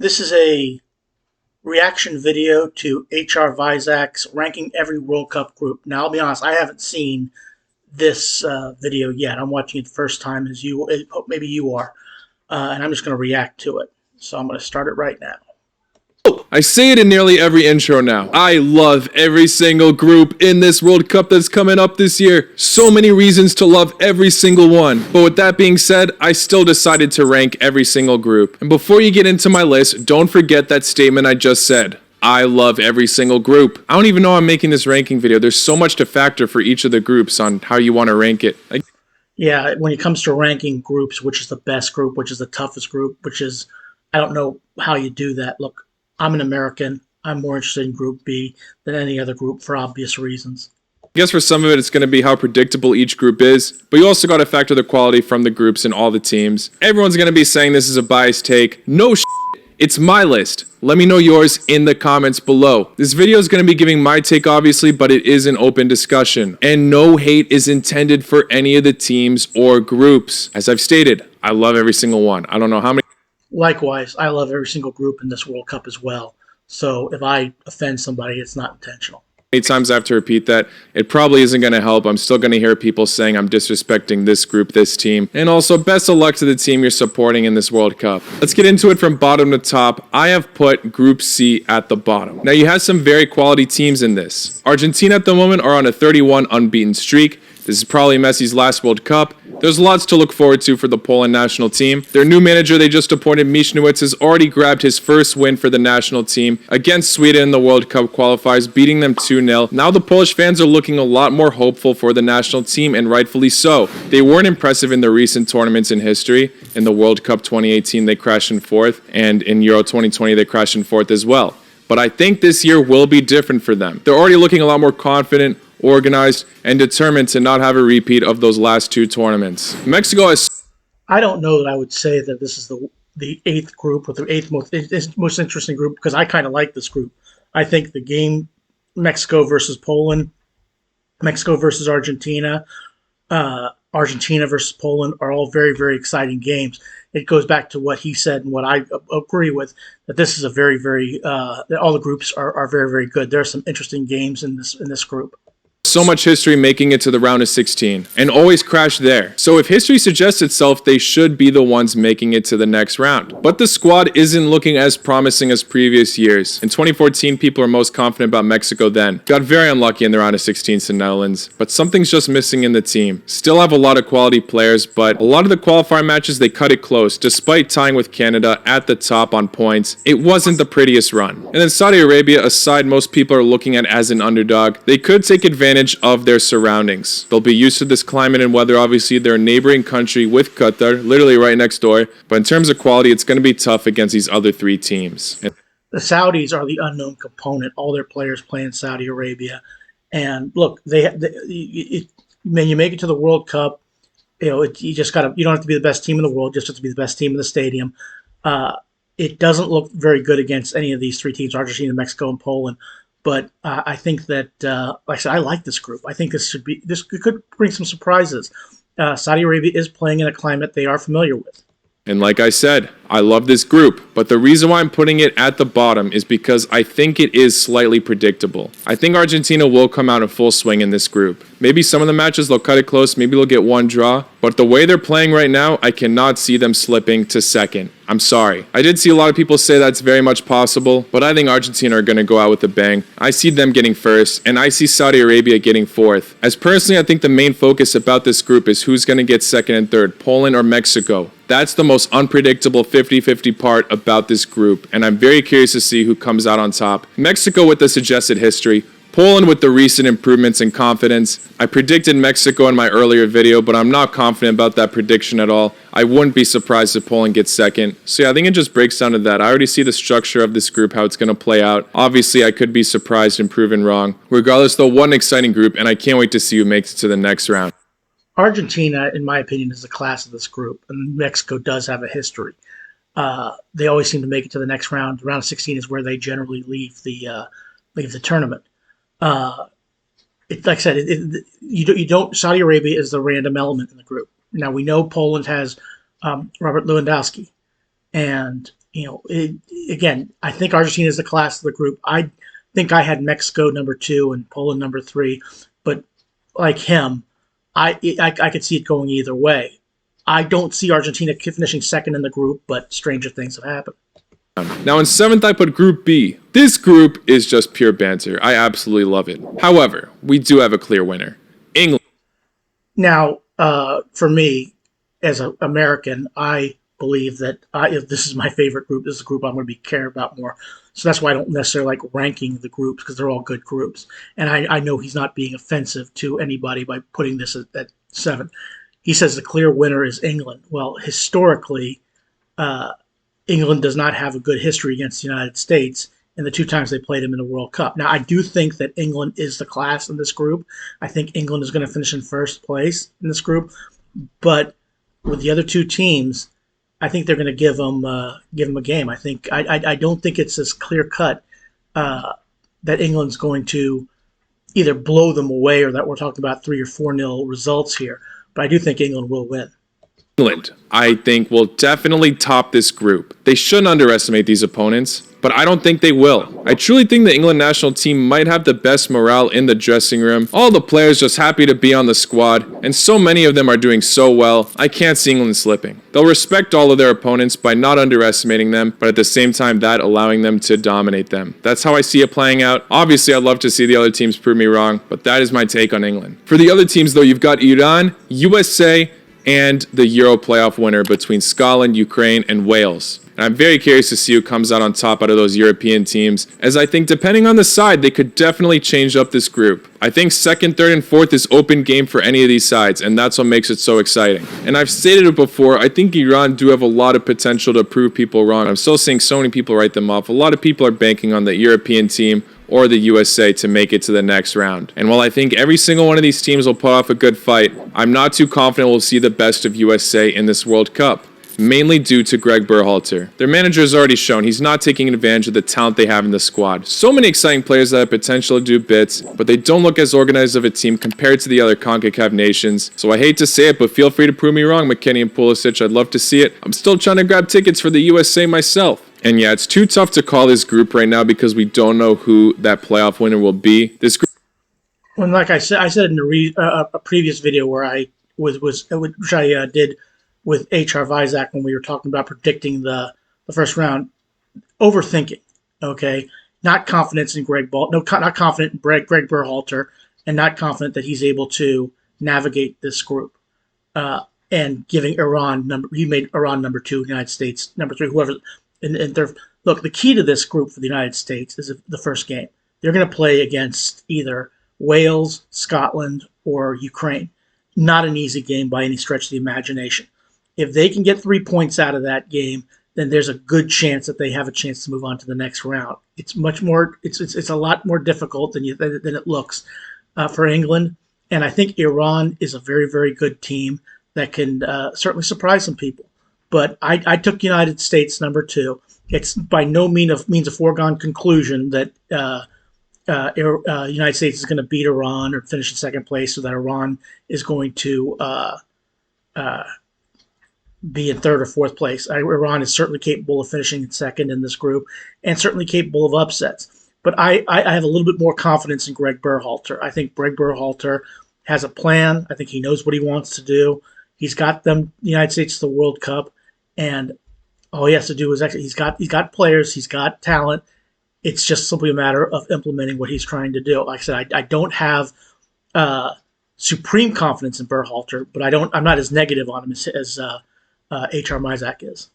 This is a reaction video to HRVizak's ranking every World Cup group. Now, I'll be honest, I haven't seen this video yet. I'm watching it the first time as you, maybe you are, and I'm just going to react to it. So I'm going to start it right now. I say it in nearly every intro now. I love every single group in this World Cup that's coming up this year. So many reasons to love every single one. But with that being said, I still decided to rank every single group. And before you get into my list, don't forget that statement I just said. I love every single group. I don't even know I'm making this ranking video. There's so much to factor for each of the groups on how you want to rank it. Yeah, when it comes to ranking groups, which is the best group, which is the toughest group, which is, I don't know how you do that. Look, I'm an American. I'm more interested in Group B than any other group for obvious reasons. I guess for some of it, it's going to be how predictable each group is, but you also got to factor the quality from the groups and all the teams. Everyone's going to be saying this is a biased take. No shit. It's my list. Let me know yours in the comments below. This video is going to be giving my take, obviously, but it is an open discussion. And no hate is intended for any of the teams or groups. As I've stated, I love every single one. I don't know how many. Likewise, I love every single group in this World Cup as well. So if I offend somebody, it's not intentional. 8 times I have to repeat that. It probably isn't going to help. I'm still going to hear people saying I'm disrespecting this group, this team. And also, best of luck to the team you're supporting in this World Cup. Let's get into it from bottom to top. I have put Group C at the bottom. Now, you have some very quality teams in this. Argentina at the moment are on a 31 unbeaten streak. This is probably Messi's last World Cup. There's lots to look forward to for the Poland national team. Their new manager they just appointed, Mishnowitz, has already grabbed his first win for the national team against Sweden in the World Cup qualifiers, beating them 2-0. Now the Polish fans are looking a lot more hopeful for the national team, and rightfully so. They weren't impressive in the recent tournaments in history. In the World Cup 2018, they crashed in 4th, and in Euro 2020, they crashed in 4th as well. But I think this year will be different for them. They're already looking a lot more confident, organized, and determined to not have a repeat of those last 2 tournaments. Mexico has... I don't know that I would say that this is the 8th group or the 8th most interesting group, because I kind of like this group. I think the game, Mexico versus Poland, Mexico versus Argentina, Argentina versus Poland are all very, very exciting games. It goes back to what he said and what I agree with, that this is a very, very, that all the groups are very, very good. There are some interesting games in this group. So much history making it to the round of 16 and always crash there. So if history suggests itself, they should be the ones making it to the next round. But the squad isn't looking as promising as previous years. In 2014, people are most confident about Mexico then. Got very unlucky in the round of 16 to Netherlands, but something's just missing in the team. Still have a lot of quality players, but a lot of the qualifier matches, they cut it close. Despite tying with Canada at the top on points, it wasn't the prettiest run. And then Saudi Arabia, a side most people are looking at as an underdog, they could take advantage of their surroundings. They'll be used to this climate and weather. Obviously, they're a neighboring country with Qatar, literally right next door. But in terms of quality, it's going to be tough against these other 3 teams. The Saudis are the unknown component. All their players play in Saudi Arabia. And look, when you make it to the World Cup, you just got to. You don't have to be the best team in the world. Just have to be the best team in the stadium. It doesn't look very good against any of these 3 teams: Argentina, Mexico, and Poland. But I think that, like I said, I like this group. I think this could bring some surprises. Saudi Arabia is playing in a climate they are familiar with. And like I said, I love this group, but the reason why I'm putting it at the bottom is because I think it is slightly predictable. I think Argentina will come out in full swing in this group. Maybe some of the matches they'll cut it close, maybe they'll get 1 draw, but the way they're playing right now, I cannot see them slipping to 2nd. I'm sorry. I did see a lot of people say that's very much possible, but I think Argentina are going to go out with a bang. I see them getting 1st, and I see Saudi Arabia getting 4th. As personally, I think the main focus about this group is who's going to get 2nd and 3rd, Poland or Mexico. That's the most unpredictable 50-50 part about this group, and I'm very curious to see who comes out on top. Mexico with the suggested history, Poland with the recent improvements and confidence. I predicted Mexico in my earlier video, but I'm not confident about that prediction at all. I wouldn't be surprised if Poland gets 2nd. So yeah, I think it just breaks down to that. I already see the structure of this group, how it's going to play out. Obviously, I could be surprised and proven wrong. Regardless, though, what an exciting group, and I can't wait to see who makes it to the next round. Argentina, in my opinion, is the class of this group, and Mexico does have a history. They always seem to make it to the next round. Round 16 is where they generally leave the tournament. Like I said, you don't. Saudi Arabia is the random element in the group. Now we know Poland has Robert Lewandowski, and Again, I think Argentina is the class of the group. I think I had Mexico number 2 and Poland number 3, but like him, I could see it going either way. I don't see Argentina finishing second in the group, but stranger things have happened. Now in 7th, I put Group B. This group is just pure banter. I absolutely love it. However, we do have a clear winner. England. Now, for me, as an American, I believe that if this is my favorite group, this is a group I'm going to be care about more. So that's why I don't necessarily like ranking the groups, because they're all good groups. And I know he's not being offensive to anybody by putting this at 7. He says the clear winner is England. Well, historically, England does not have a good history against the United States in the 2 times they played him in the World Cup. Now, I do think that England is the class in this group. I think England is going to finish in first place in this group. But with the other 2 teams, I think they're going to give them a game. I don't think it's as clear cut that England's going to either blow them away or that we're talking about 3 or 4-0 results here. But I do think England will win. England, I think, will definitely top this group. They shouldn't underestimate these opponents, but I don't think they will. I truly think the England national team might have the best morale in the dressing room. All the players just happy to be on the squad, and so many of them are doing so well, I can't see England slipping. They'll respect all of their opponents by not underestimating them, but at the same time that allowing them to dominate them. That's how I see it playing out. Obviously, I'd love to see the other teams prove me wrong, but that is my take on England. For the other teams, though, you've got Iran, USA, and the Euro playoff winner between Scotland, Ukraine, and Wales. And I'm very curious to see who comes out on top out of those European teams, as I think depending on the side, they could definitely change up this group. I think 2nd, 3rd, and 4th is open game for any of these sides, and that's what makes it so exciting. And I've stated it before, I think Iran do have a lot of potential to prove people wrong. I'm still seeing so many people write them off. A lot of people are banking on the European team or the USA to make it to the next round. And while I think every single one of these teams will put off a good fight, I'm not too confident we'll see the best of USA in this World Cup, mainly due to Greg Berhalter. Their manager has already shown he's not taking advantage of the talent they have in the squad. So many exciting players that have potential to do bits, but they don't look as organized of a team compared to the other CONCACAF nations. So I hate to say it, but feel free to prove me wrong, McKinney and Pulisic. I'd love to see it. I'm still trying to grab tickets for the USA myself. And yeah, it's too tough to call this group right now because we don't know who that playoff winner will be. This group. Well, like I said in a previous video where I which I did with HRVizak when we were talking about predicting the first round, overthinking. Okay, not confidence in not confident in Greg Berhalter, and not confident that he's able to navigate this group. And giving Iran he made Iran number 2, United States number 3, whoever. And look, the key to this group for the United States is the first game. They're going to play against either Wales, Scotland, or Ukraine. Not an easy game by any stretch of the imagination. If they can get 3 points out of that game, then there's a good chance that they have a chance to move on to the next round. It's much more. It's a lot more difficult than it looks for England. And I think Iran is a very, very good team that can certainly surprise some people. But I took United States number 2. It's by no means a foregone conclusion that United States is going to beat Iran or finish in second place, so that Iran is going to be in 3rd or 4th place. Iran is certainly capable of finishing in 2nd in this group, and certainly capable of upsets. But I have a little bit more confidence in Greg Berhalter. I think Greg Berhalter has a plan. I think he knows what he wants to do. He's got the United States to the World Cup. And all he has to do is he's got players, he's got talent. It's just simply a matter of implementing what he's trying to do. Like I said, I don't have supreme confidence in Berhalter, but I'm not as negative on him as HRVizak is.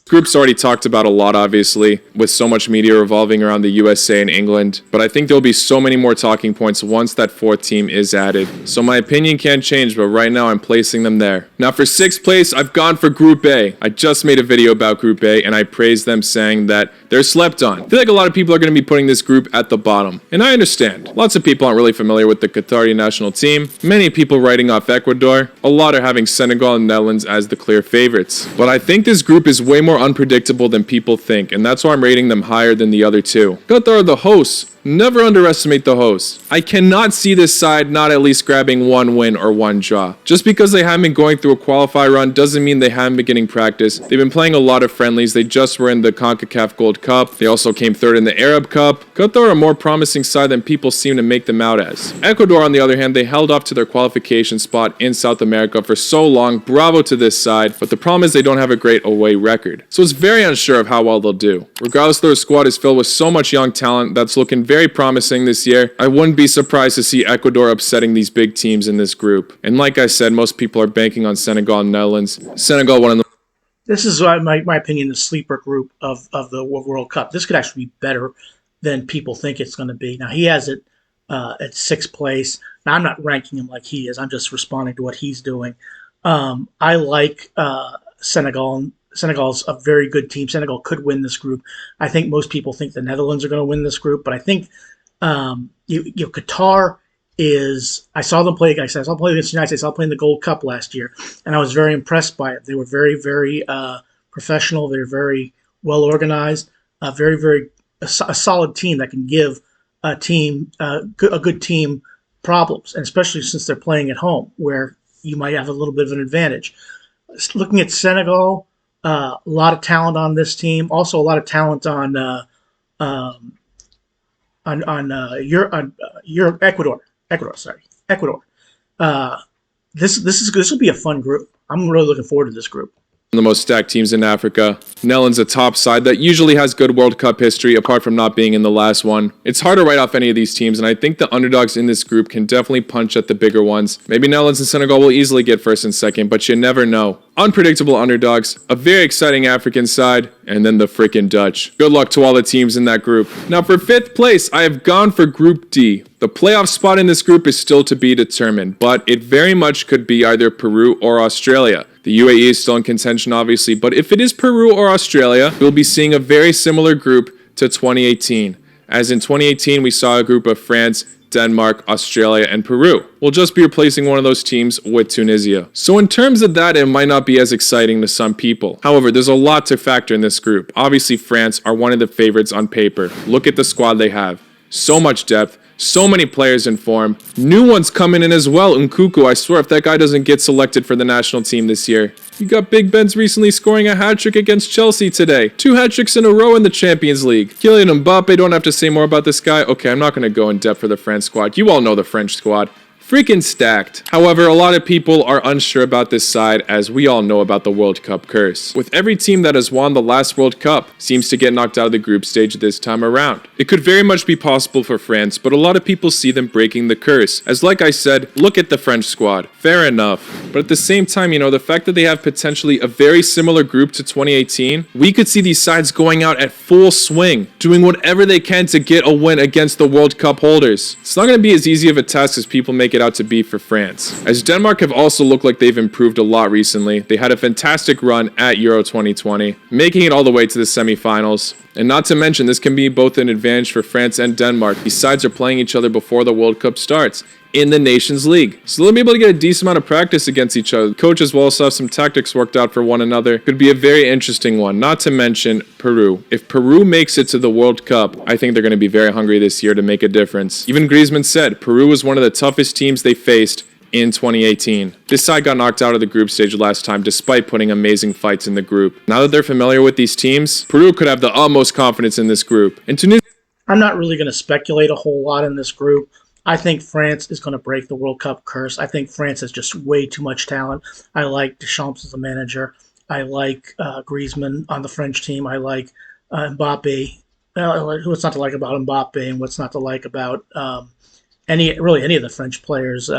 Group's already talked about a lot, obviously, with so much media revolving around the USA and England, but I think there'll be so many more talking points once that 4th team is added. So my opinion can change, but right now I'm placing them there. Now for 6th place, I've gone for Group A. I just made a video about Group A, and I praised them saying that they're slept on. I feel like a lot of people are going to be putting this group at the bottom, and I understand. Lots of people aren't really familiar with the Qatari national team. Many people writing off Ecuador. A lot are having Senegal and Netherlands as the clear favorites. But I think this group is way more unpredictable than people think, and that's why I'm rating them higher than the other 2. Qatar are the hosts, never underestimate the hosts. I cannot see this side not at least grabbing one win or one draw. Just because they haven't been going through a qualify run doesn't mean they haven't been getting practice. They've been playing a lot of friendlies. They just were in the CONCACAF Gold Cup. They also came third in the Arab Cup. Qatar are a more promising side than people seem to make them out as. Ecuador, on the other hand, they held off to their qualification spot in South America for so long. Bravo to this side, but the problem is they don't have a great away record. So it's very unsure of how well they'll do. Regardless, their squad is filled with so much young talent that's looking very promising this year. I wouldn't be surprised to see Ecuador upsetting these big teams in this group. And like I said, most people are banking on Senegal and Netherlands. Senegal, one of the This is, my opinion, the sleeper group of the World Cup. This could actually be better than people think it's going to be. Now, he has it at sixth place. Now, I'm not ranking him like he is. I'm just responding to what he's doing. I like Senegal. Senegal's a very good team. Senegal could win this group. I think most people think the Netherlands are going to win this group, but I think Qatar is. I saw them play. Like I said, I saw them play against the United States. I saw them play in the Gold Cup last year, and I was very impressed by it. They were very, very professional. They're very well organized. A solid team that can give a good team problems, and especially since they're playing at home, where you might have a little bit of an advantage. Looking at Senegal, a lot of talent on this team. Also, a lot of talent on Ecuador. Ecuador. This will be a fun group. I'm really looking forward to this group. the most stacked teams in Africa. Netherlands a top side that usually has good World Cup history apart from not being in the last one. It's hard to write off any of these teams, and I think the underdogs in this group can definitely punch at the bigger ones. Maybe Netherlands and Senegal will easily get first and second, but you never know. Unpredictable underdogs, a very exciting African side, and then the freaking Dutch. Good luck to all the teams in that group. Now for 5th place, I have gone for Group D. The playoff spot in this group is still to be determined, but it very much could be either Peru or Australia. The UAE is still in contention, obviously, but if it is Peru or Australia, we'll be seeing a very similar group to 2018. As in 2018, we saw a group of France, Denmark, Australia, and Peru. We'll just be replacing one of those teams with Tunisia. So in terms of that, it might not be as exciting to some people. However, there's a lot to factor in this group. Obviously, France are one of the favorites on paper. Look at the squad they have. So much depth. So many players in form. New ones coming in as well. Nkunku, I swear, if that guy doesn't get selected for the national team this year. You got Big Ben's recently scoring a hat-trick against Chelsea today. 2 hat-tricks in a row in the Champions League. Kylian Mbappe, don't have to say more about this guy. Okay, I'm not going to go in depth for the French squad. You all know the French squad. Freaking stacked. However, a lot of people are unsure about this side, as we all know about the World Cup curse. With every team that has won the last World Cup seems to get knocked out of the group stage this time around. It could very much be possible for France, but a lot of people see them breaking the curse. As like I said, look at the French squad. Fair enough. But at the same time, the fact that they have potentially a very similar group to 2018, we could see these sides going out at full swing, doing whatever they can to get a win against the World Cup holders. It's not going to be as easy of a task as people make it out to be for France. As Denmark have also looked like they've improved a lot recently. They had a fantastic run at Euro 2020, making it all the way to the semifinals. And not to mention, this can be both an advantage for France and Denmark. These sides are playing each other before the World Cup starts in the Nations League. So they'll be able to get a decent amount of practice against each other. Coaches will also have some tactics worked out for one another. Could be a very interesting one. Not to mention Peru. If Peru makes it to the World Cup, I think they're going to be very hungry this year to make a difference. Even Griezmann said Peru was one of the toughest teams they faced in 2018. This side got knocked out of the group stage last time despite putting amazing fights in the group. Now that they're familiar with these teams, Peru could have the utmost confidence in this group. And Tunisia, I'm not really going to speculate a whole lot in this group. I think France is going to break the World Cup curse. I think France has just way too much talent. I like Deschamps as a manager. I like Griezmann on the French team. I like Mbappe. What's not to like about Mbappe and what's not to like about any of the French players.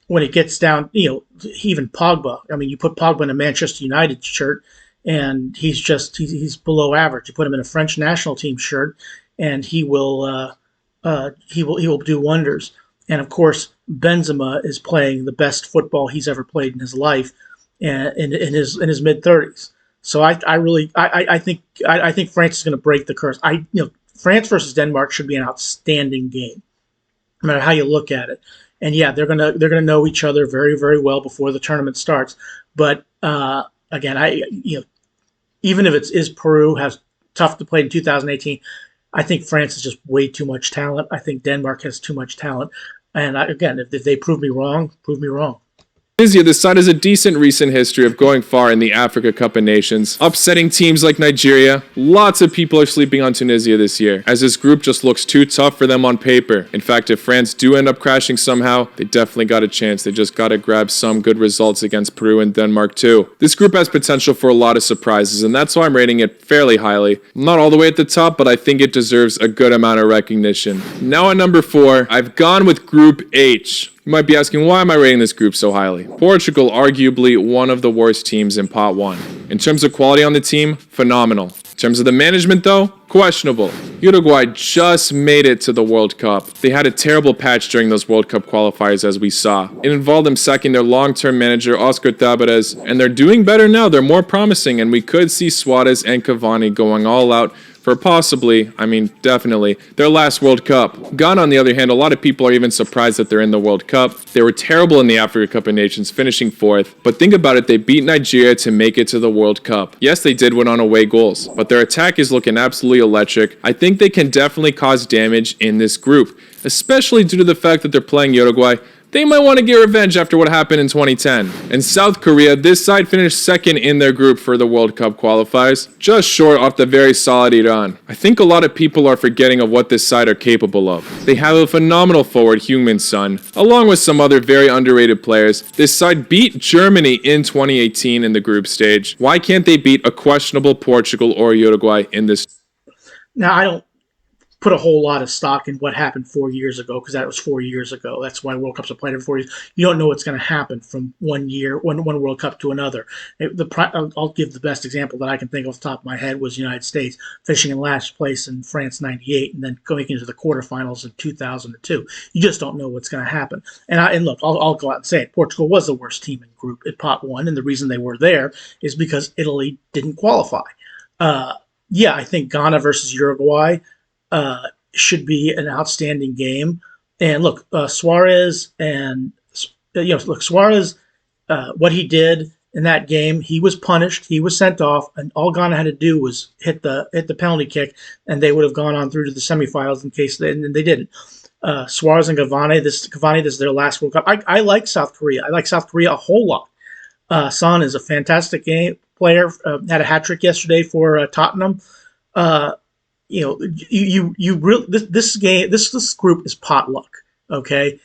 When it gets down, even Pogba. I mean, you put Pogba in a Manchester United shirt, and he's below average. You put him in a French national team shirt, and he will do wonders. And of course, Benzema is playing the best football he's ever played in his life, in his mid-30s. So I think France is going to break the curse. France versus Denmark should be an outstanding game, no matter how you look at it. And yeah, they're gonna know each other very, very well before the tournament starts. But again, even if it is Peru has tough to play in 2018, I think France has just way too much talent. I think Denmark has too much talent. And again, if they prove me wrong, prove me wrong. Tunisia, this side has a decent recent history of going far in the Africa Cup of Nations, upsetting teams like Nigeria. Lots of people are sleeping on Tunisia this year, as this group just looks too tough for them on paper. In fact, if France do end up crashing somehow, they definitely got a chance. They just got to grab some good results against Peru and Denmark too. This group has potential for a lot of surprises, and that's why I'm rating it fairly highly. Not all the way at the top, but I think it deserves a good amount of recognition. Now at number 4, I've gone with Group H. You might be asking, why am I rating this group so highly? Portugal, arguably one of the worst teams in Pot 1. In terms of quality on the team, phenomenal. In terms of the management, though, questionable. Uruguay just made it to the World Cup. They had a terrible patch during those World Cup qualifiers, as we saw. It involved them sacking their long-term manager, Oscar Tabarez, and they're doing better now. They're more promising, and we could see Suarez and Cavani going all out for possibly, definitely, their last World Cup. Ghana, on the other hand, a lot of people are even surprised that they're in the World Cup. They were terrible in the Africa Cup of Nations, finishing 4th. But think about it, they beat Nigeria to make it to the World Cup. Yes, they did win on away goals, but their attack is looking absolutely electric. I think they can definitely cause damage in this group, especially due to the fact that they're playing Uruguay. They might want to get revenge after what happened in 2010. And South Korea, this side finished second in their group for the World Cup qualifiers, just short off the very solid Iran. I think a lot of people are forgetting of what this side are capable of. They have a phenomenal forward, Heung-min Son, along with some other very underrated players. This side beat Germany in 2018 in the group stage. Why can't they beat a questionable Portugal or Uruguay in this? Now, I don't put a whole lot of stock in what happened 4 years ago, because that was 4 years ago. That's why World Cups are played every 4 years. You don't know what's going to happen from one year, one World Cup to another. I'll give the best example that I can think off the top of my head was the United States finishing in last place in France '98 and then going into the quarterfinals in 2002. You just don't know what's going to happen. And look, I'll go out and say it. Portugal was the worst team in group at Pot 1, and the reason they were there is because Italy didn't qualify. I think Ghana versus Uruguay should be an outstanding game. And look, Suarez Suarez, what he did in that game, he was punished, he was sent off, and all Ghana had to do was hit the penalty kick, and they would have gone on through to the semifinals in case and they didn't. Suarez and Cavani, this is their last World Cup. I like South Korea. I like South Korea a whole lot. Son is a fantastic game player. Had a hat trick yesterday for Tottenham. You really this group is potluck. Okay,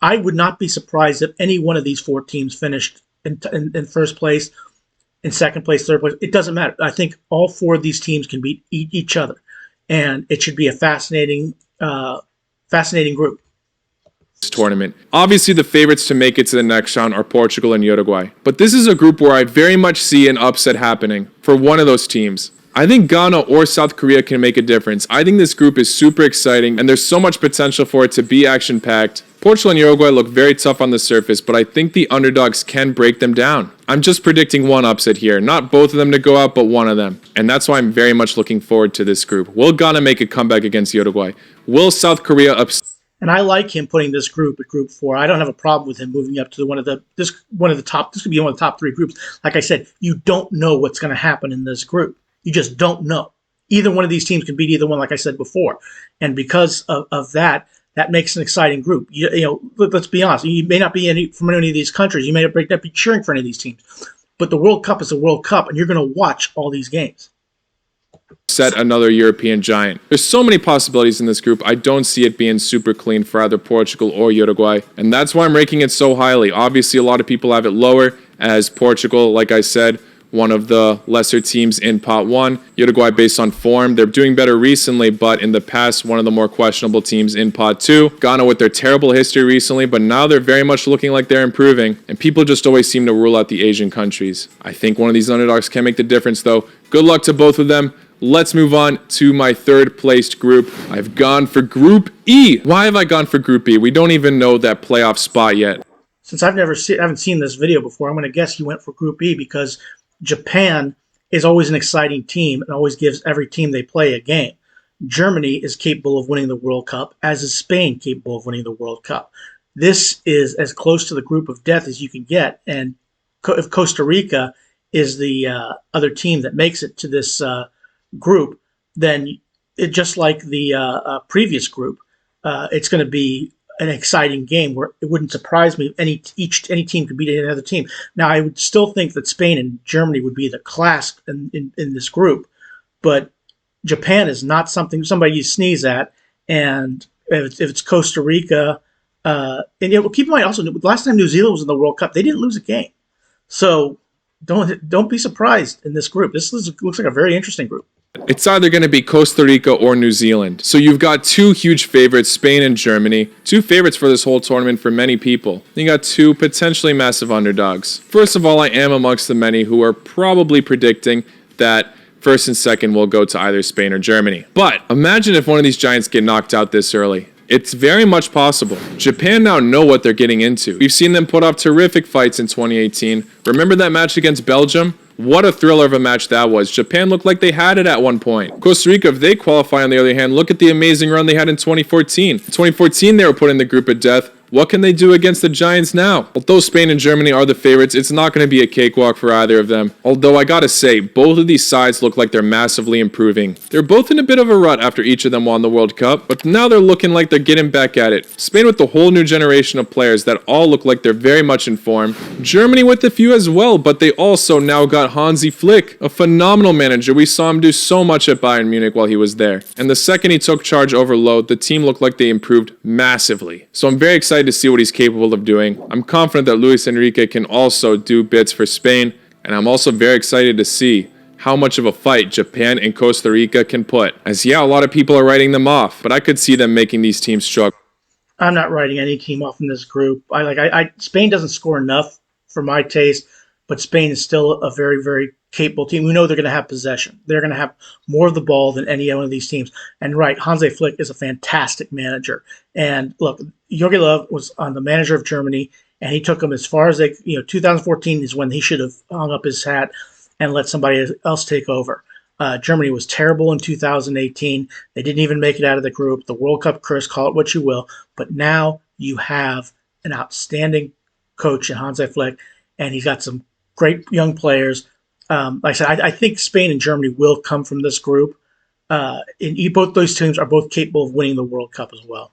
I would not be surprised if any one of these 4 teams finished in first place, in second place, third place. It doesn't matter. I think all 4 of these teams can beat each other, and it should be a fascinating group. Tournament. Obviously, the favorites to make it to the next round are Portugal and Uruguay, but this is a group where I very much see an upset happening for one of those teams. I think Ghana or South Korea can make a difference. I think this group is super exciting, and there's so much potential for it to be action-packed. Portugal and Uruguay look very tough on the surface, but I think the underdogs can break them down. I'm just predicting one upset here. Not both of them to go out, but one of them. And that's why I'm very much looking forward to this group. Will Ghana make a comeback against Uruguay? Will South Korea upset? And I like him putting this group at Group 4. I don't have a problem with him moving up to one of the top. This could be one of the top 3 groups. Like I said, you don't know what's going to happen in this group. You just don't know. Either one of these teams can beat either one, like I said before. And because of that makes an exciting group. Let's be honest. You may not be from any of these countries. You may not be cheering for any of these teams. But the World Cup is a World Cup, and you're going to watch all these games. Set another European giant. There's so many possibilities in this group. I don't see it being super clean for either Portugal or Uruguay, and that's why I'm ranking it so highly. Obviously, a lot of people have it lower, as Portugal, like I said, one of the lesser teams in Pot 1. Uruguay, based on form, they're doing better recently, but in the past, one of the more questionable teams in Pot 2. Ghana with their terrible history recently, but now they're very much looking like they're improving, and people just always seem to rule out the Asian countries. I think one of these underdogs can make the difference, though. Good luck to both of them. Let's move on to my third placed group. I've gone for Group E. Why have I gone for Group E? We don't even know that playoff spot yet. Since I haven't seen this video before, I'm going to guess you went for Group E because Japan is always an exciting team and always gives every team they play a game. Germany is capable of winning the World Cup, as is Spain capable of winning the World Cup. This is as close to the group of death as you can get, and if Costa Rica is the other team that makes it to this group, then just like the previous group, it's going to be an exciting game where it wouldn't surprise me if any team could beat any other team. Now, I would still think that Spain and Germany would be the class in this group, but Japan is not somebody you sneeze at. And if it's Costa Rica, and keep in mind also, last time New Zealand was in the World Cup, they didn't lose a game. So don't be surprised in this group. Looks like a very interesting group. It's either going to be Costa Rica or New Zealand. So you've got two huge favorites, Spain and Germany. Two favorites for this whole tournament for many people. You got two potentially massive underdogs. First of all, I am amongst the many who are probably predicting that first and second will go to either Spain or Germany. But imagine if one of these giants get knocked out this early. It's very much possible. Japan now know what they're getting into. We've seen them put off terrific fights in 2018. Remember that match against Belgium? What a thriller of a match that was. Japan looked like they had it at one point. Costa Rica, if they qualify on the other hand, look at the amazing run they had in 2014. In 2014, they were put in the group of death. What can they do against the Giants now? Although Spain and Germany are the favorites, it's not going to be a cakewalk for either of them. Although I gotta say, both of these sides look like they're massively improving. They're both in a bit of a rut after each of them won the World Cup, but now they're looking like they're getting back at it. Spain with the whole new generation of players that all look like they're very much in form. Germany with a few as well, but they also now got Hansi Flick, a phenomenal manager. We saw him do so much at Bayern Munich while he was there. And the second he took charge over Lowe, the team looked like they improved massively. So I'm very excited to see what he's capable of doing. I'm confident that Luis Enrique can also do bits for Spain, and I'm also very excited to see how much of a fight Japan and Costa Rica can put. As yeah, a lot of people are writing them off, but I could see them making these teams struggle. I'm not writing any team off in this group. Spain doesn't score enough for my taste, but Spain is still a very, very capable team. We know they're going to have possession. They're going to have more of the ball than any one of these teams. And right, Hansi Flick is a fantastic manager. And look, Jogi Löw was on the manager of Germany, and he took them as far as 2014 is when he should have hung up his hat and let somebody else take over. Germany was terrible in 2018. They didn't even make it out of the group. The World Cup curse, call it what you will. But now you have an outstanding coach in Hansi Flick, and he's got some great young players. Like I said, I think Spain and Germany will come from this group. Both those teams are both capable of winning the World Cup as well.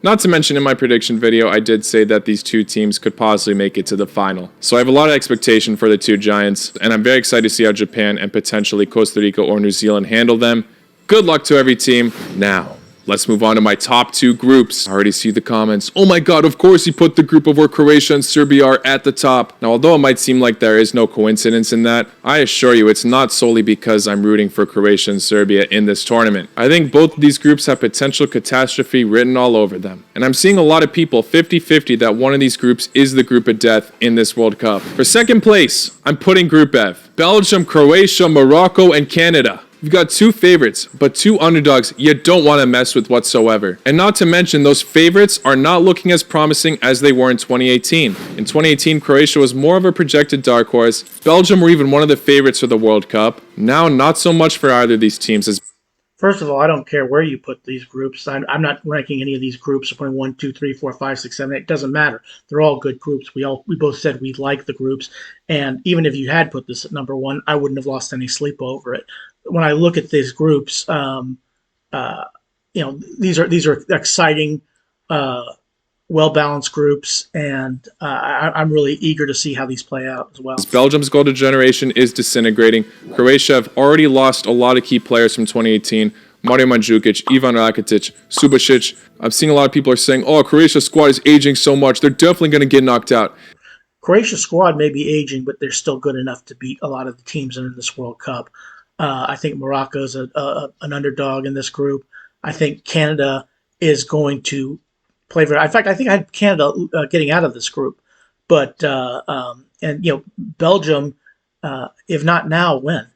Not to mention in my prediction video, I did say that these two teams could possibly make it to the final. So I have a lot of expectation for the two giants, and I'm very excited to see how Japan and potentially Costa Rica or New Zealand handle them. Good luck to every team. Now, let's move on to my top two groups. I already see the comments. Oh my god, of course he put the group of where Croatia and Serbia are at the top. Now, although it might seem like there is no coincidence in that, I assure you it's not solely because I'm rooting for Croatia and Serbia in this tournament. I think both of these groups have potential catastrophe written all over them. And I'm seeing a lot of people 50-50 that one of these groups is the group of death in this World Cup. For second place, I'm putting Group F. Belgium, Croatia, Morocco, and Canada. You've got two favorites, but two underdogs you don't want to mess with whatsoever. And not to mention, those favorites are not looking as promising as they were in 2018. In 2018, Croatia was more of a projected dark horse. Belgium were even one of the favorites for the World Cup. Now, not so much for either of these teams. First of all, I don't care where you put these groups. I'm not ranking any of these groups. Putting 1, 2, 3, 4, 5, 6, 7, 8. It doesn't matter. They're all good groups. We both said we like the groups, and even if you had put this at number one, I wouldn't have lost any sleep over it. When I look at these groups, these are exciting, well-balanced groups, and I'm really eager to see how these play out as well. Belgium's golden generation is disintegrating. Croatia have already lost a lot of key players from 2018. Mario Mandzukic, Ivan Rakitic, Subasic. I've seen a lot of people are saying, oh, Croatia's squad is aging so much. They're definitely going to get knocked out. Croatia's squad may be aging, but they're still good enough to beat a lot of the teams in this World Cup. I think Morocco's an underdog in this group. I think Canada is going to play very. In fact, I think I had Canada getting out of this group, but Belgium, if not now, when?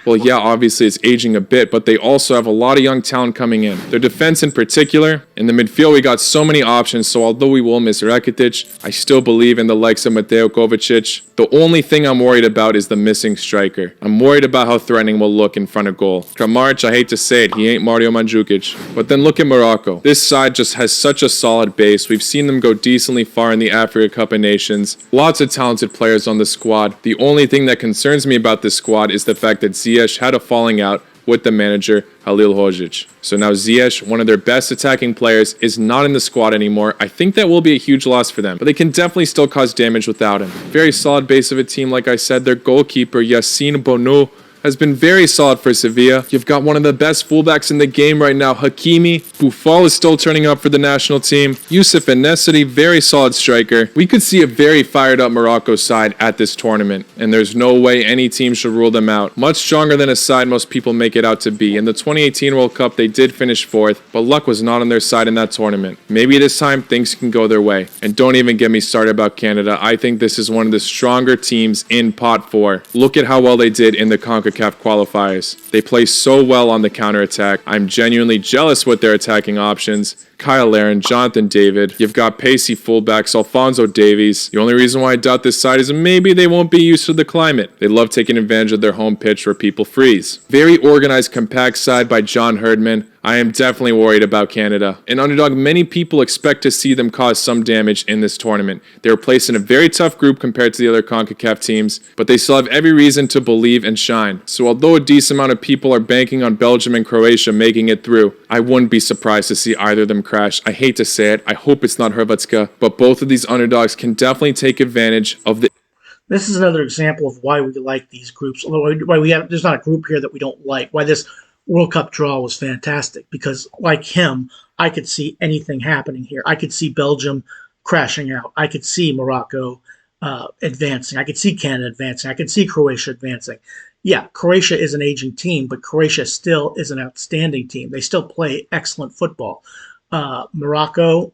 Well, yeah, obviously it's aging a bit, but they also have a lot of young talent coming in. Their defense in particular, in the midfield we got so many options, so although we will miss Rakitic, I still believe in the likes of Mateo Kovacic. The only thing I'm worried about is the missing striker. I'm worried about how threatening we'll look in front of goal. Kramaric, I hate to say it, he ain't Mario Mandzukic. But then look at Morocco. This side just has such a solid base. We've seen them go decently far in the Africa Cup of Nations. Lots of talented players on the squad. The only thing that concerns me about this squad is the fact that Ziyech had a falling out with the manager, Halil Hodzic. So now Ziyech, one of their best attacking players, is not in the squad anymore. I think that will be a huge loss for them, but they can definitely still cause damage without him. Very solid base of a team, like I said. Their goalkeeper, Yassine Bono, has been very solid for Sevilla. You've got one of the best fullbacks in the game right now, Hakimi. Boufal is still turning up for the national team. Youssef En-Nesyri, very solid striker. We could see a very fired up Morocco side at this tournament, and there's no way any team should rule them out. Much stronger than a side most people make it out to be. In the 2018 World Cup, they did finish 4th, but luck was not on their side in that tournament. Maybe this time things can go their way. And don't even get me started about Canada. I think this is one of the stronger teams in Pot 4. Look at how well they did in the CONCACAF qualifiers. They play so well on the counterattack. I'm genuinely jealous with their attacking options. Kyle Larin, Jonathan David. You've got pacey fullbacks, Alphonso Davies. The only reason why I doubt this side is maybe they won't be used to the climate. They love taking advantage of their home pitch where people freeze. Very organized, compact side by John Herdman. I am definitely worried about Canada. An underdog, many people expect to see them cause some damage in this tournament. They were placed in a very tough group compared to the other CONCACAF teams, but they still have every reason to believe and shine. So although a decent amount of people are banking on Belgium and Croatia making it through, I wouldn't be surprised to see either of them crash. I hate to say it, I hope it's not HRVizak, but both of these underdogs can definitely take advantage of the... This is another example of why we like these groups. Although there's not a group here that we don't like. Why this World Cup draw was fantastic, because like him, I could see anything happening here. I could see Belgium crashing out. I could see Morocco advancing. I could see Canada advancing. I could see Croatia advancing. Yeah, Croatia is an aging team, but Croatia still is an outstanding team. They still play excellent football. Morocco,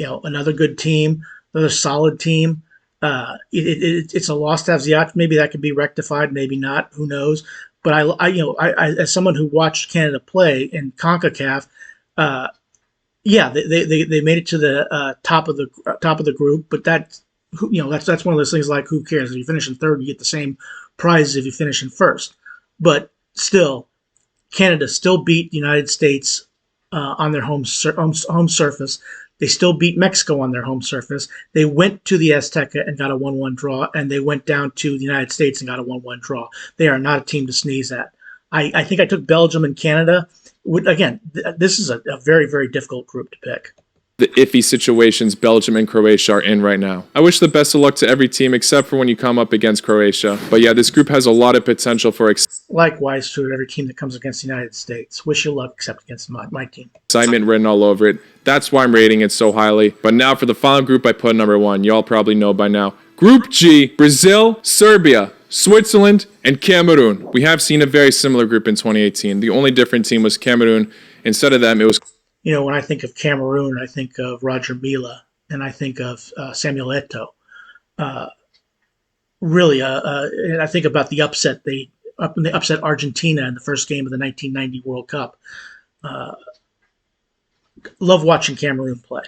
another good team, another solid team. It's a loss to have Ziyech. Maybe that could be rectified. Maybe not. Who knows? But I as someone who watched Canada play in CONCACAF, yeah, they made it to the top of the group. But that's one of those things like, who cares? If you finish in third, you get the same prize if you finish in first. But still, Canada still beat the United States on their home surface. They still beat Mexico on their home surface. They went to the Azteca and got a 1-1 draw, and they went down to the United States and got a 1-1 draw. They are not a team to sneeze at. I think I took Belgium and Canada. Again, this is a very, very difficult group to pick. The iffy situations Belgium and Croatia are in right now. I wish the best of luck to every team except for when you come up against Croatia. But yeah, this group has a lot of potential for likewise to every team that comes against the United States. Wish you luck except against my team. Excitement written all over it. That's why I'm rating it so highly. But now for the final group I put number 1. Y'all probably know by now. Group G, Brazil, Serbia, Switzerland, and Cameroon. We have seen a very similar group in 2018. The only different team was Cameroon. Instead of them, it was... When I think of Cameroon, I think of Roger Mila, and I think of Samuel Eto'o. And I think about the upset they upset Argentina in the first game of the 1990 World Cup. Love watching Cameroon play.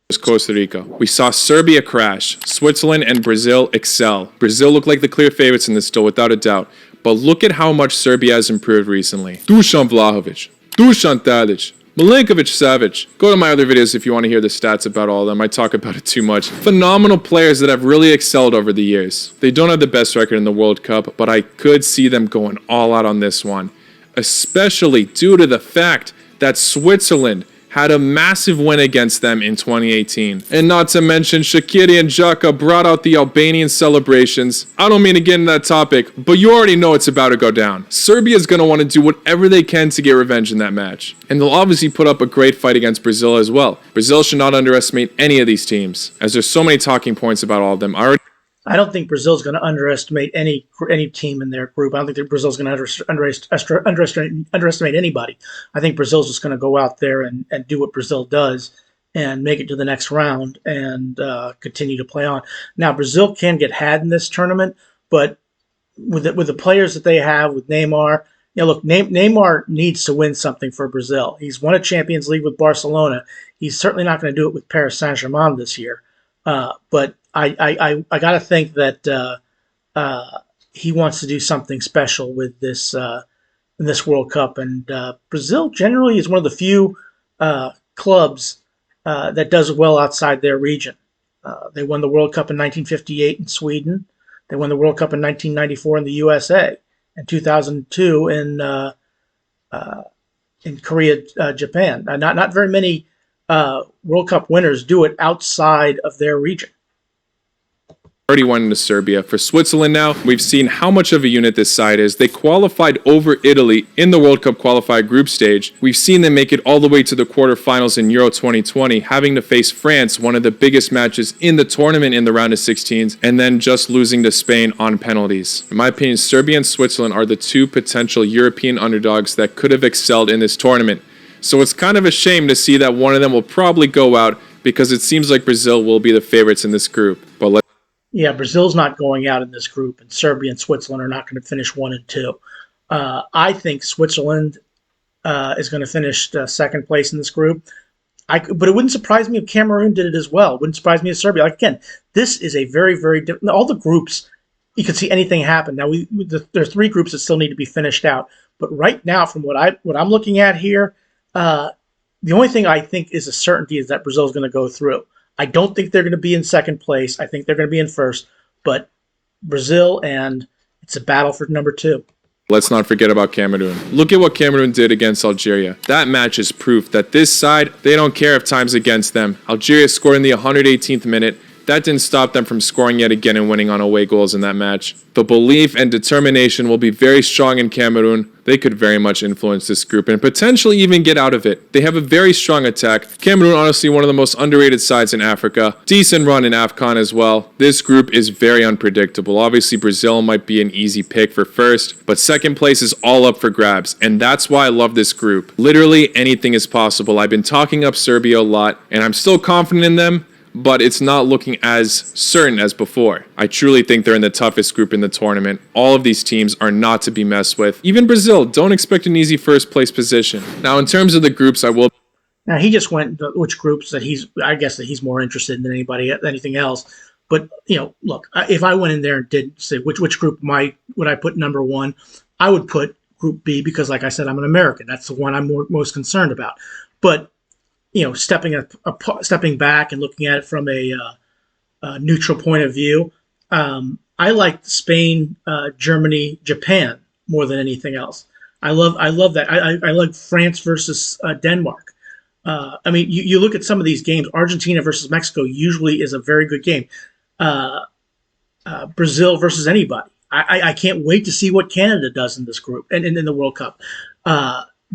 Was Costa Rica. We saw Serbia crash. Switzerland and Brazil excel. Brazil looked like the clear favorites in this still, without a doubt. But look at how much Serbia has improved recently. Dusan Vlahovic, Dusan Tadic, Milinkovic-Savic. Go to my other videos if you want to hear the stats about all of them. I talk about it too much. Phenomenal players that have really excelled over the years. They don't have the best record in the World Cup, but I could see them going all out on this one. Especially due to the fact that Switzerland had a massive win against them in 2018. And not to mention, Shaqiri and Xhaka brought out the Albanian celebrations. I don't mean to get into that topic, but you already know it's about to go down. Serbia's going to want to do whatever they can to get revenge in that match. And they'll obviously put up a great fight against Brazil as well. Brazil should not underestimate any of these teams, as there's so many talking points about all of them. I don't think Brazil's going to underestimate any team in their group. I don't think that Brazil's going to underestimate anybody. I think Brazil's just going to go out there and do what Brazil does and make it to the next round and continue to play on. Now, Brazil can get had in this tournament, but with the players that they have, with Neymar, look, Neymar needs to win something for Brazil. He's won a Champions League with Barcelona. He's certainly not going to do it with Paris Saint-Germain this year. But I got to think that he wants to do something special with this in this World Cup. And Brazil generally is one of the few clubs that does well outside their region. They won the World Cup in 1958 in Sweden. They won the World Cup in 1994 in the USA. and 2002 in Korea, Japan. Not very many World Cup winners do it outside of their region. Already went into Serbia. For Switzerland now, we've seen how much of a unit this side is. They qualified over Italy in the World Cup qualified group stage. We've seen them make it all the way to the quarterfinals in Euro 2020, having to face France, one of the biggest matches in the tournament in the round of 16s, and then just losing to Spain on penalties. In my opinion, Serbia and Switzerland are the two potential European underdogs that could have excelled in this tournament. So it's kind of a shame to see that one of them will probably go out, because it seems like Brazil will be the favorites in this group. But yeah, Brazil's not going out in this group, and Serbia and Switzerland are not going to finish 1 and 2. I think Switzerland is going to finish second place in this group. But it wouldn't surprise me if Cameroon did it as well. It wouldn't surprise me if Serbia. Like, again, this is a very, very different. All the groups, you could see anything happen. Now, there are 3 groups that still need to be finished out. But right now, from what I'm looking at here, the only thing I think is a certainty is that Brazil is going to go through. I don't think they're going to be in second place. I think they're going to be in first. But Brazil, and it's a battle for number 2. let's not forget about Cameroon. Look at what Cameroon did against Algeria. That match is proof that this side, they don't care if time's against them. Algeria scored in the 118th minute. That didn't stop them from scoring yet again and winning on away goals in that match. The belief and determination will be very strong in Cameroon. They could very much influence this group and potentially even get out of it. They have a very strong attack. Cameroon, honestly, one of the most underrated sides in Africa. Decent run in AFCON as well. This group is very unpredictable. Obviously, Brazil might be an easy pick for first, but second place is all up for grabs, and that's why I love this group. Literally anything is possible. I've been talking up Serbia a lot, and I'm still confident in them, but it's not looking as certain as before. I truly think they're in the toughest group in the tournament. All of these teams are not to be messed with. Even Brazil, don't expect an easy first place position. Now, in terms of the groups, I will... Now, he just went to which groups that I guess that he's more interested in than anything else. But, look, if I went in there and did say which group would I put number 1, I would put Group B because, like I said, I'm an American. That's the one I'm most concerned about. But stepping back and looking at it from a neutral point of view, I like Spain, Germany, Japan more than anything else. I love that. I like France versus Denmark. You look at some of these games. Argentina versus Mexico usually is a very good game. Brazil versus anybody. I can't wait to see what Canada does in this group and in the World Cup.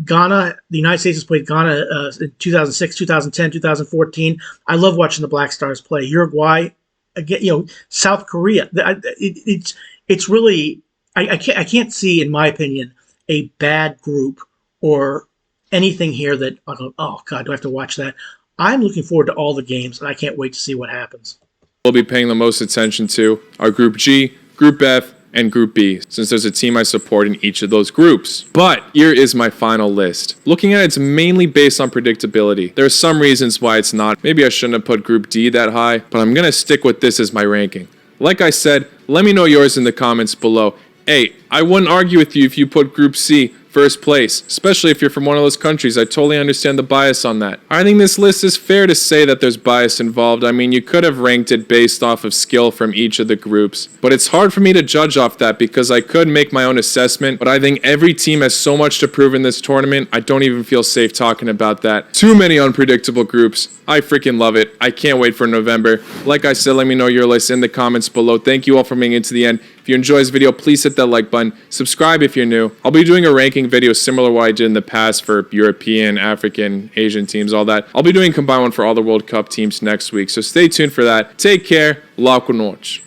Ghana, the United States has played Ghana in 2006, 2010, 2014. I love watching the Black Stars play. Uruguay, again, South Korea. It's really I can't see, in my opinion, a bad group or anything here that I go, oh God, do I have to watch that? I'm looking forward to all the games, and I can't wait to see what happens. We'll be paying the most attention to are Group G, Group F, and Group B, since there's a team I support in each of those groups. But here is my final list. Looking at it, it's mainly based on predictability. There are some reasons why it's not. Maybe I shouldn't have put Group D that high, but I'm going to stick with this as my ranking. Like I said, let me know yours in the comments below. Hey, I wouldn't argue with you if you put Group C first place, especially if you're from one of those countries. I totally understand the bias on that. I think this list is fair to say that there's bias involved. I mean, you could have ranked it based off of skill from each of the groups, but it's hard for me to judge off that because I could make my own assessment, but I think every team has so much to prove in this tournament, I don't even feel safe talking about that. Too many unpredictable groups. I freaking love it. I can't wait for November. Like I said, let me know your list in the comments below. Thank you all for making it to the end. If you enjoyed this video, please hit that like button. Subscribe if you're new. I'll be doing a ranking video similar to what I did in the past for European, African, Asian teams, all that. I'll be doing a combined one for all the World Cup teams next week, so stay tuned for that. Take care. Lauco noite.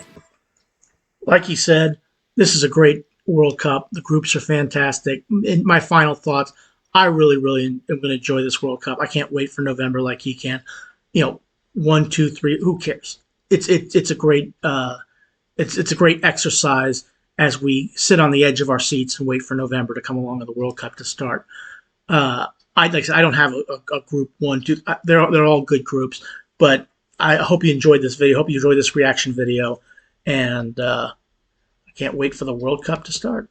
Like you said, this is a great World Cup. The groups are fantastic. In my final thoughts, I really, really am going to enjoy this World Cup. I can't wait for November like he can. 1, 2, 3. Who cares? It's a great it's a great exercise as we sit on the edge of our seats and wait for November to come along and the World Cup to start. Like I said, I don't have a group 1, 2. They're all good groups, but I hope you enjoyed this video. Hope you enjoyed this reaction video, and I can't wait for the World Cup to start.